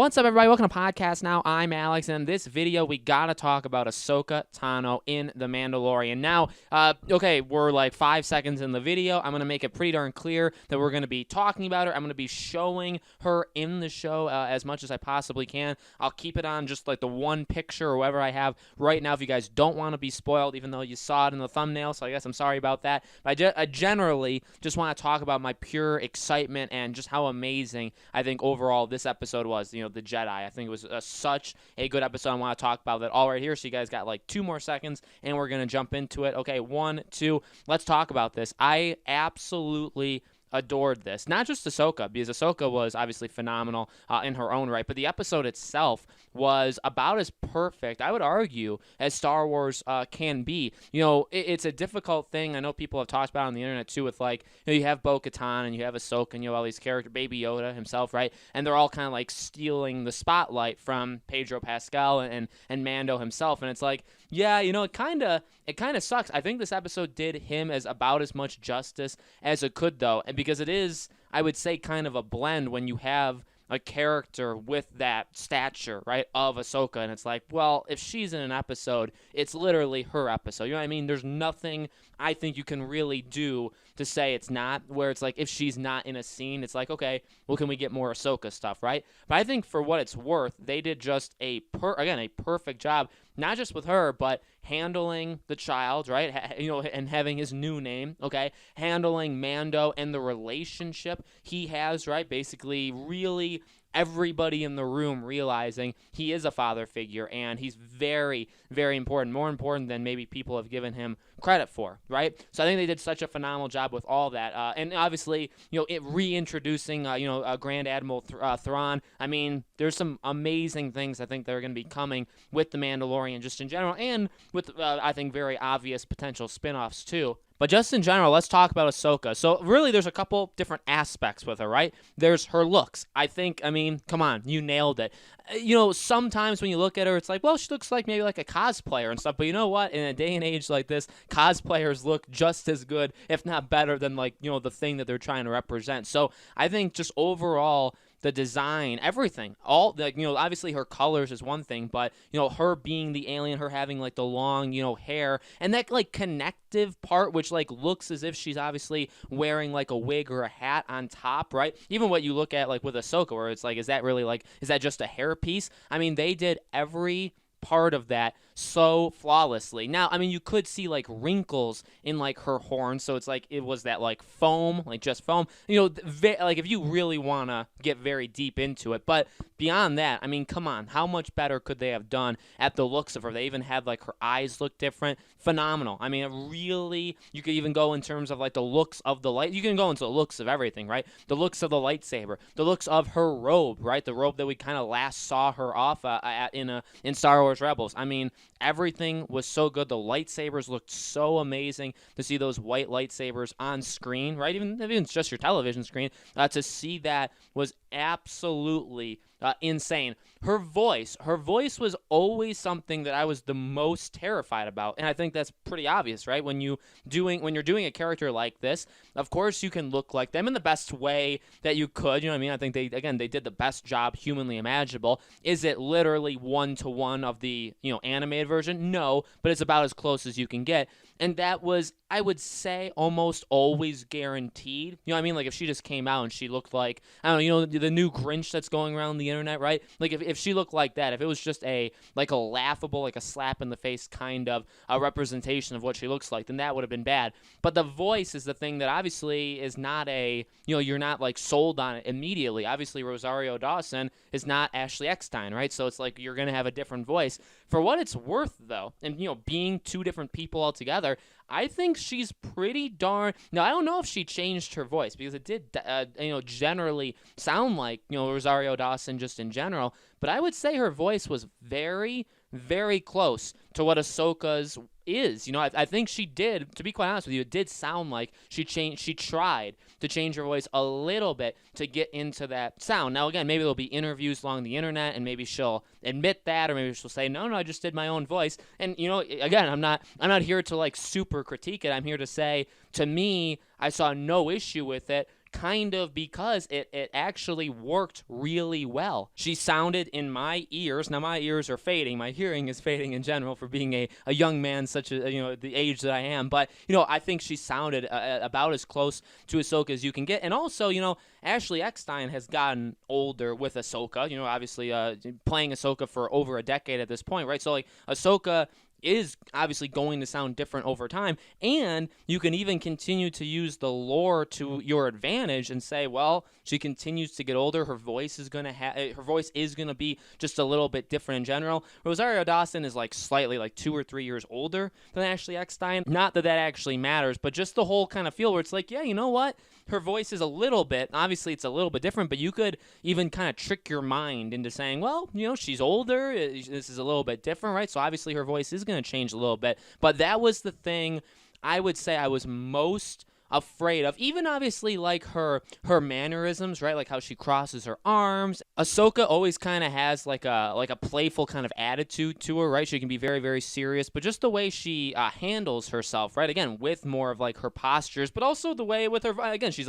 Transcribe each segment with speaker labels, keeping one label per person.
Speaker 1: What's up, everybody? Welcome to Podcast Now. I'm Alex, and in this video, we gotta talk about Ahsoka Tano in The Mandalorian. Now, okay, we're like 5 seconds in the video. I'm gonna make it pretty darn clear that we're gonna be talking about her. I'm gonna be showing her in the show as much as I possibly can. I'll keep it on just like the one picture or whatever I have right now if you guys don't want to be spoiled, even though you saw it in the thumbnail, so I guess I'm sorry about that. But I generally just want to talk about my pure excitement and just how amazing I think overall this episode was. You know, the Jedi. I think it was such a good episode. I want to talk about that all right here. So you guys got like 2 more seconds, and we're going to jump into it. Okay, 1, 2, let's talk about this. I absolutely adored this. Not just Ahsoka, because Ahsoka was obviously phenomenal in her own right, but the episode itself was about as perfect, I would argue, as Star Wars can be. You know, it's a difficult thing. I know people have talked about it on the internet too, with like, you know, you have Bo-Katan and you have Ahsoka and you have all these characters, Baby Yoda himself, right? And they're all kind of like stealing the spotlight from Pedro Pascal and Mando himself. And it's like, yeah, you know, it kind of sucks. I think this episode did him about as much justice as it could, though, and because it is, I would say, kind of a blend when you have a character with that stature, right, of Ahsoka, and it's like, well, if she's in an episode, it's literally her episode. You know what I mean? There's nothing I think you can really do to say it's not, where it's like, if she's not in a scene, it's like, okay, well, can we get more Ahsoka stuff, right? But I think for what it's worth, they did just a perfect job, not just with her, but handling the child, right? You know, and having his new name, okay? Handling Mando and the relationship he has, right? Basically, really everybody in the room realizing he is a father figure and he's very, very important, more important than maybe people have given him credit for, right? So I think they did such a phenomenal job with all that. And obviously, you know, it reintroducing, Grand Admiral Thrawn. I mean, there's some amazing things I think that are going to be coming with The Mandalorian just in general, and with, I think, very obvious potential spin-offs too. But just in general, let's talk about Ahsoka. So really, there's a couple different aspects with her, right? There's her looks. I mean, come on, you nailed it. You know, sometimes when you look at her, it's like, well, she looks like maybe like a cosplayer and stuff. But you know what? In a day and age like this, cosplayers look just as good, if not better, than like, you know, the thing that they're trying to represent. So I think just overall, the design, everything, all, like, you know, obviously her colors is one thing, but, you know, her being the alien, her having like the long, you know, hair, and that like connective part, which like looks as if she's obviously wearing like a wig or a hat on top, right? Even what you look at like with Ahsoka, where it's like, is that really like, is that just a hair piece? I mean, they did every part of that so flawlessly. Now, I mean, you could see like wrinkles in like her horn, so it's like it was that like foam, like just foam. You know, like if you really want to get very deep into it. But beyond that, I mean, come on, how much better could they have done at the looks of her? They even had like her eyes look different. Phenomenal. I mean, really, you could even go in terms of like the looks of the light. You can go into the looks of everything, right? The looks of the lightsaber, the looks of her robe, right? The robe that we kind of last saw her off in Star Wars Rebels. I mean, everything was so good. The lightsabers looked so amazing to see those white lightsabers on screen, right? Even if it's just your television screen, to see that was absolutely insane. Her voice was always something that I was the most terrified about, and I think that's pretty obvious, right? When you're doing a character like this, of course you can look like them in the best way that you could. You know what I mean? I think they did the best job humanly imaginable. Is it literally 1-to-1 of the, you know, animated version? No, but it's about as close as you can get. And that was, I would say, almost always guaranteed. You know what I mean? Like, if she just came out and she looked like, I don't know, you know, the new Grinch that's going around the internet, right? Like, if she looked like that, if it was just a laughable, like a slap in the face kind of a representation of what she looks like, then that would have been bad. But the voice is the thing that obviously is not you know, you're not like sold on it immediately. Obviously, Rosario Dawson is not Ashley Eckstein, right? So it's like you're going to have a different voice. For what it's worth, though, and, you know, being 2 different people altogether, I think she's pretty darn. Now, I don't know if she changed her voice, because it did, you know, generally sound like, you know, Rosario Dawson just in general. But I would say her voice was very, very close to what Ahsoka's is. You know, I think she did, to be quite honest with you, it did sound like she tried to change her voice a little bit to get into that sound. Now, again, maybe there'll be interviews along the internet, and maybe she'll admit that, or maybe she'll say, no, I just did my own voice. And, you know, again, I'm not here to like super critique it. I'm here to say, to me, I saw no issue with it. kind of because it actually worked really well. She sounded in my ears. Now my ears are fading. My hearing is fading in general for being a young man, such as the age that I am. But I think she sounded about as close to Ahsoka as you can get. And also, Ashley Eckstein has gotten older with Ahsoka. Obviously playing Ahsoka for over a decade at this point, right? So like Ahsoka is obviously going to sound different over time, and you can even continue to use the lore to your advantage and say, well, she continues to get older, her voice is going to be just a little bit different in general. Rosario Dawson is like slightly like 2 or 3 years older than Ashley Eckstein. Not that actually matters, but just the whole kind of feel where it's like, yeah, you know what? Her voice is a little bit, obviously it's a little bit different, but you could even kind of trick your mind into saying, well, she's older, this is a little bit different, right? So obviously her voice is going to change a little bit. But that was the thing I would say I was most afraid of. Even obviously like her mannerisms, right? Like how she crosses her arms. Ahsoka always kind of has like a playful kind of attitude to her, right? She can be very, very serious, but just the way she handles herself, right? Again, with more of like her postures, but also the way with her, again, she's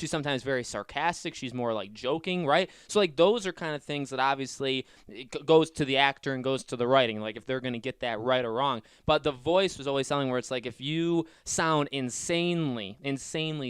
Speaker 1: sometimes very sarcastic. She's more like joking, right? So like those are kind of things that obviously it goes to the actor and goes to the writing, like if they're going to get that right or wrong. But the voice was always something where it's like, if you sound insanely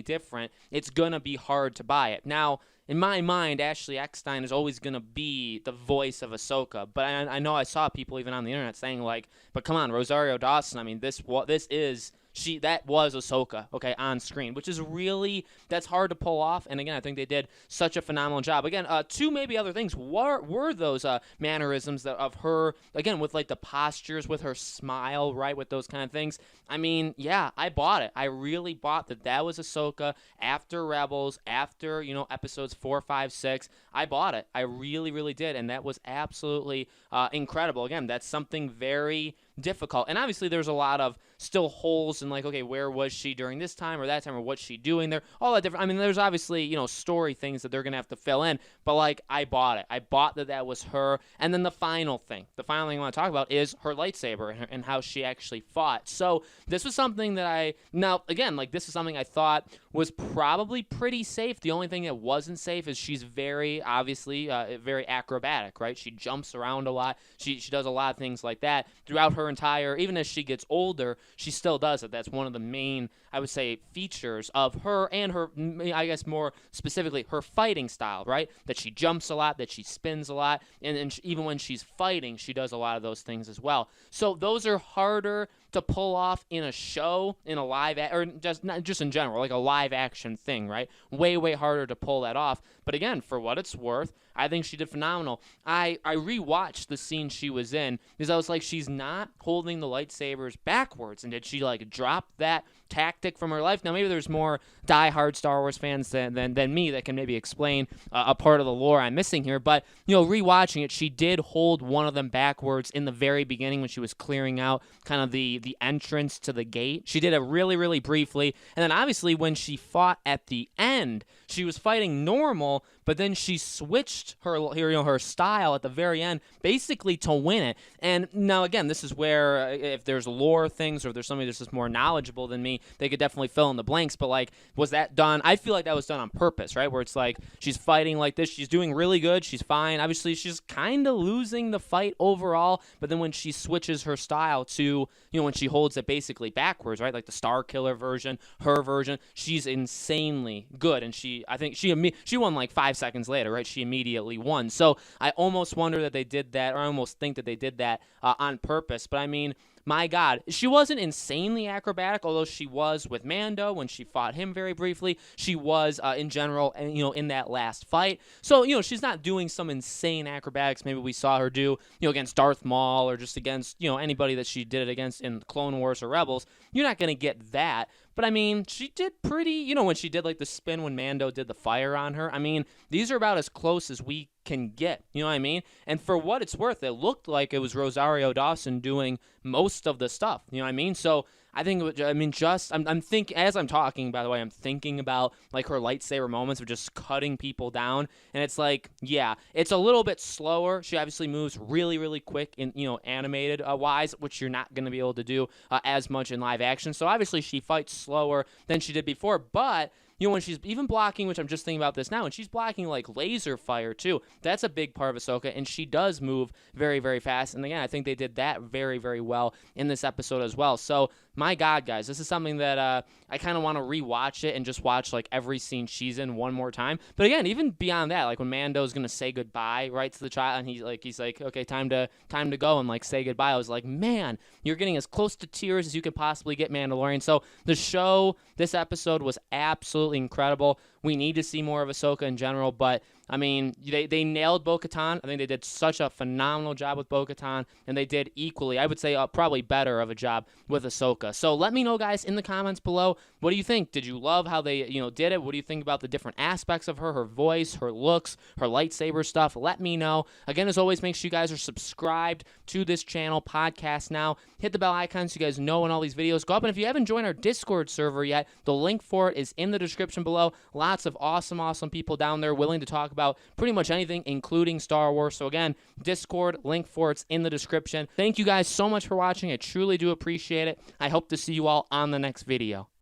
Speaker 1: different, it's gonna be hard to buy it. Now, in my mind, Ashley Eckstein is always going to be the voice of Ahsoka. But I know I saw people even on the internet saying like, but come on, Rosario Dawson, I mean, that was Ahsoka, okay, on screen, which is really, that's hard to pull off. And again, I think they did such a phenomenal job. Again, two maybe other things were those mannerisms of her, again, with like the postures, with her smile, right, with those kind of things. I mean, yeah, I bought it. I really bought that was Ahsoka after Rebels, after, episodes 4, 5, 6. I bought it. I really, really did. And that was absolutely incredible. Again, that's something very difficult. And obviously there's a lot of still holes in like, okay, where was she during this time or that time, or what's she doing there? All that different. I mean, there's obviously, story things that they're going to have to fill in, but like I bought it. I bought that was her. And then the final thing I want to talk about is her lightsaber and how she actually fought. So this was something that this is something I thought was probably pretty safe. The only thing that wasn't safe is she's very obviously very acrobatic, right? She jumps around a lot. She does a lot of things like that throughout her entire, even as she gets older, she still does it. That's one of the main, I would say, features of her and her, I guess more specifically, her fighting style, right? That she jumps a lot, that she spins a lot, and even when she's fighting, she does a lot of those things as well. So those are harder to pull off in a show, in a live, or not just in general, like a live action thing, right? Way, way harder to pull that off. But again, for what it's worth, I think she did phenomenal. I rewatched the scene she was in because I was like, she's not holding the lightsabers backwards. And did she like drop that tactic from her life? Now, maybe there's more diehard Star Wars fans than me that can maybe explain a part of the lore I'm missing here. But, rewatching it, she did hold one of them backwards in the very beginning when she was clearing out kind of the entrance to the gate. She did it really, really briefly. And then obviously when she fought at the end, she was fighting normal, but then she switched her style at the very end, basically to win it. And now again, this is where if there's lore things or if there's somebody that's just more knowledgeable than me, they could definitely fill in the blanks. But like, was that done? I feel like that was done on purpose, right? Where it's like she's fighting like this, she's doing really good, she's fine. Obviously, she's kind of losing the fight overall, but then when she switches her style to, when she holds it basically backwards, right? Like the Star Killer version, her version, she's insanely good, and I think she won like 5 seconds later, right? She immediately won. So I almost wonder that they did that, or I almost think that they did that on purpose. But I mean, my God, she wasn't insanely acrobatic, although she was with Mando when she fought him very briefly. She was in general, in that last fight. So, she's not doing some insane acrobatics. Maybe we saw her do, against Darth Maul or just against, anybody that she did it against in Clone Wars or Rebels. You're not going to get that. But, I mean, she did pretty, when she did, like, the spin when Mando did the fire on her. I mean, these are about as close as we can get, you know what I mean? And for what it's worth, it looked like it was Rosario Dawson doing most of the stuff, you know what I mean? So I think, I'm thinking, as I'm talking, by the way, I'm thinking about, like, her lightsaber moments of just cutting people down, and it's like, yeah, it's a little bit slower. She obviously moves really, really quick in, animated wise, which you're not going to be able to do as much in live action. So obviously she fights slower than she did before, but you know, when she's even blocking, which I'm just thinking about this now, and she's blocking like laser fire too. That's a big part of Ahsoka, and she does move very, very fast. And again, I think they did that very, very well in this episode as well. So my God, guys, this is something that I kind of want to rewatch it and just watch like every scene she's in one more time. But again, even beyond that, like when Mando's gonna say goodbye, right, to the child, and he's like, okay, time to go and like say goodbye. I was like, man, you're getting as close to tears as you could possibly get, Mandalorian. So the show, this episode was absolutely incredible. We need to see more of Ahsoka in general, but I mean, they nailed Bo-Katan. I think they did such a phenomenal job with Bo-Katan, and they did equally, I would say, probably better of a job with Ahsoka. So let me know, guys, in the comments below, what do you think? Did you love how they, did it? What do you think about the different aspects of her voice, her looks, her lightsaber stuff? Let me know. Again, as always, make sure you guys are subscribed to this channel, Podcast Now. Hit the bell icon so you guys know when all these videos go up. And if you haven't joined our Discord server yet, the link for it is in the description below. Lots of awesome, awesome people down there willing to talk about pretty much anything, including Star Wars. So again, Discord, link for it's in the description. Thank you guys so much for watching. I truly do appreciate it. I hope to see you all on the next video.